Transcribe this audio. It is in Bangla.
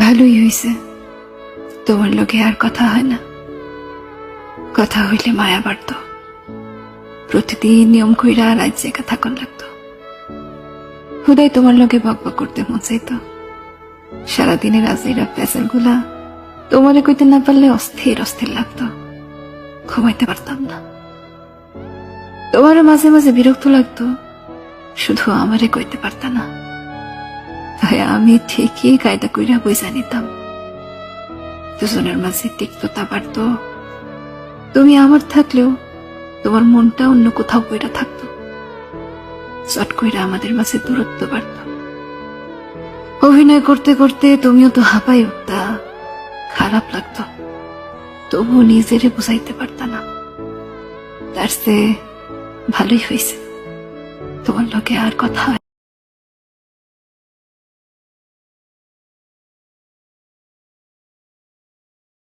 ভালোই হয়েছে, তোমার লগে আর কথা হয় না। কথা হইলে মায়া বাড়ত, প্রতিদিন নিয়ম কইরা রাত জেগা থাকন লাগতো। হুদাই তোমার লগে বকবক করতে মন চাইতো। সারাদিনের আজেরা পেঁচাল গুলা তোমারে কইতে না পারলে অস্থির অস্থির লাগতো, ঘুমাইতে পারতাম না। তোমারও মাঝে মাঝে বিরক্ত লাগতো, শুধু আমারে কইতে পারতা না। তাই আমি ঠিকই কায়দা কইরা বুঝা নিতাম। দুজনের মাঝে তিক্ততা বাড়ত। তুমি আমার থাকলেও তোমার মনটা অন্য কোথাও কইরা থাকতো। চট কইরা আমাদের মাঝে দূরত্ব বাড়ত। অভিনয় করতে করতে তুমিও তো হাঁপাই উঠতা, খারাপ লাগতো, তবু নিজেরে বুঝাইতে পারতা না। তার চেয়ে ভালোই হয়েছে, তোমার লগে আর কথা হয়